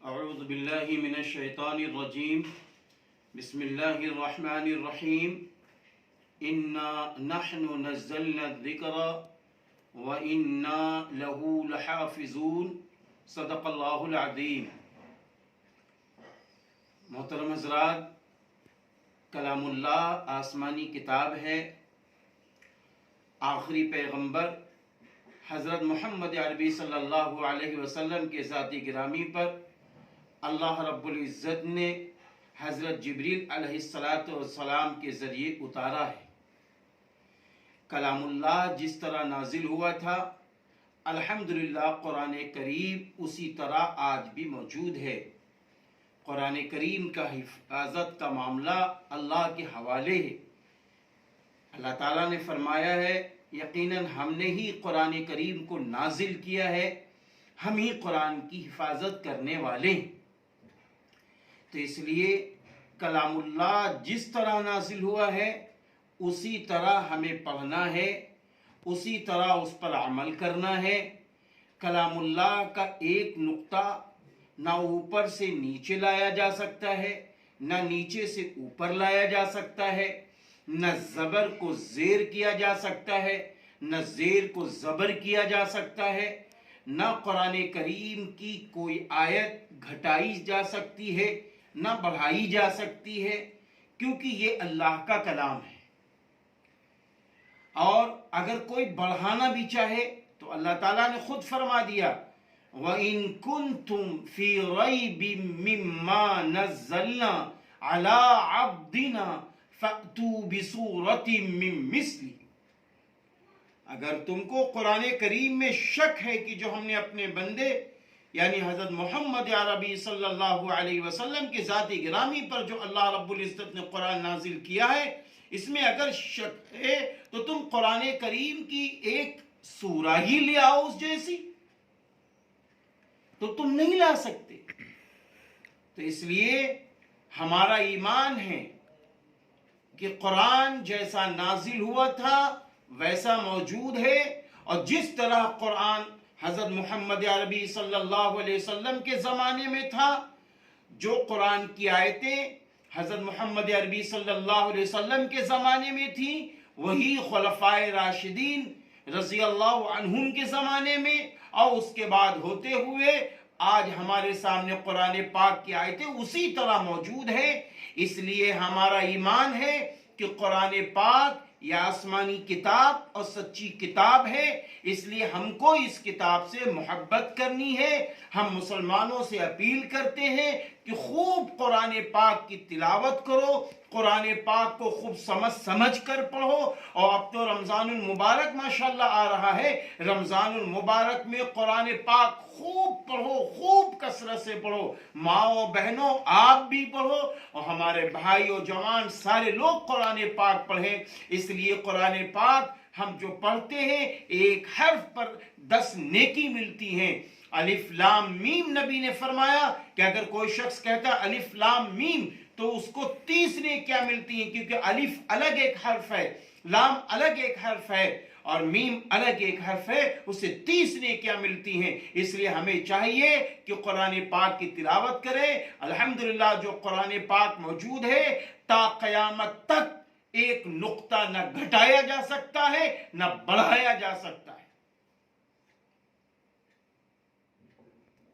اعوذ باللہ من الشیطان الرجیم بسم اللہ الرحمن الرحیم انا نحن نزلنا الذکر وانا له لحافظون صدق اللہ العظیم۔ محترم حضرات، کلام اللہ آسمانی کتاب ہے۔ آخری پیغمبر حضرت محمد عربی صلی اللہ علیہ وسلم کے ذاتی گرامی پر اللہ رب العزت نے حضرت جبریل علیہ السلام کے ذریعے اتارا ہے۔ کلام اللہ جس طرح نازل ہوا تھا، الحمدللہ قرآن کریم اسی طرح آج بھی موجود ہے۔ قرآن کریم کا حفاظت کا معاملہ اللہ کے حوالے ہے۔ اللہ تعالیٰ نے فرمایا ہے، یقیناً ہم نے ہی قرآن کریم کو نازل کیا ہے، ہم ہی قرآن کی حفاظت کرنے والے ہیں۔ تو اس لیے کلام اللہ جس طرح نازل ہوا ہے اسی طرح ہمیں پڑھنا ہے، اسی طرح اس پر عمل کرنا ہے۔ کلام اللہ کا ایک نقطہ نہ اوپر سے نیچے لایا جا سکتا ہے، نہ نیچے سے اوپر لایا جا سکتا ہے، نہ زبر کو زیر کیا جا سکتا ہے، نہ زیر کو زبر کیا جا سکتا ہے، نہ قرآن کریم کی کوئی آیت گھٹائی جا سکتی ہے، نہ بڑھائی جا سکتی ہے، کیونکہ یہ اللہ کا کلام ہے۔ اور اگر کوئی بڑھانا بھی چاہے تو اللہ تعالیٰ نے خود فرما دیا، وَإِن كُنتُمْ فِي رَيْبٍ مِّمَّا نَزَّلْنَا عَلَىٰ عَبْدِنَا فَأْتُوا بِسُورَةٍ مِّن مِّثْلِهِ۔ اگر تم کو قرآن کریم میں شک ہے کہ جو ہم نے اپنے بندے یعنی حضرت محمد عربی صلی اللہ علیہ وسلم کے ذاتی گرامی پر جو اللہ رب العزت نے قرآن نازل کیا ہے، اس میں اگر شک ہے تو تم قرآن کریم کی ایک سورہ ہی لے آؤ اس جیسی، تو تم نہیں لا سکتے۔ تو اس لیے ہمارا ایمان ہے کہ قرآن جیسا نازل ہوا تھا ویسا موجود ہے، اور جس طرح قرآن حضرت محمد عربی صلی اللہ علیہ وسلم کے زمانے میں تھا، جو قرآن کی آیتیں حضرت محمد عربی صلی اللہ علیہ وسلم کے زمانے میں تھیں، وہی خلفائے راشدین رضی اللہ عنہم کے زمانے میں اور اس کے بعد ہوتے ہوئے آج ہمارے سامنے قرآن پاک کی آیتیں اسی طرح موجود ہیں۔ اس لیے ہمارا ایمان ہے کہ قرآن پاک یہ آسمانی کتاب اور سچی کتاب ہے، اس لیے ہم کو اس کتاب سے محبت کرنی ہے۔ ہم مسلمانوں سے اپیل کرتے ہیں کہ خوب قرآن پاک کی تلاوت کرو، قرآن پاک کو خوب سمجھ کر پڑھو۔ اور اب تو رمضان المبارک ماشاءاللہ آ رہا ہے، رمضان المبارک میں قرآن پاک خوب پڑھو، خوب کثرت سے پڑھو۔ ماؤں بہنوں آپ بھی پڑھو، اور ہمارے بھائی اور جوان سارے لوگ قرآن پاک پڑھیں۔ اس لیے قرآن پاک ہم جو پڑھتے ہیں ایک حرف پر 10 نیکی ملتی ہیں۔ الف لام میم، نبی نے فرمایا کہ اگر کوئی شخص کہتا ہے الف لام میم تو اس کو 30 نیکیاں ملتی ہیں، کیونکہ الف الگ ایک حرف ہے، لام الگ ایک حرف ہے اور میم الگ ایک حرف ہے، اسے 30 نیکیاں ملتی ہیں۔ اس لیے ہمیں چاہیے کہ قرآن پاک کی تلاوت کریں۔ الحمدللہ جو قرآن پاک موجود ہے تا قیامت تک ایک نقطہ نہ گھٹایا جا سکتا ہے نہ بڑھایا جا سکتا ہے۔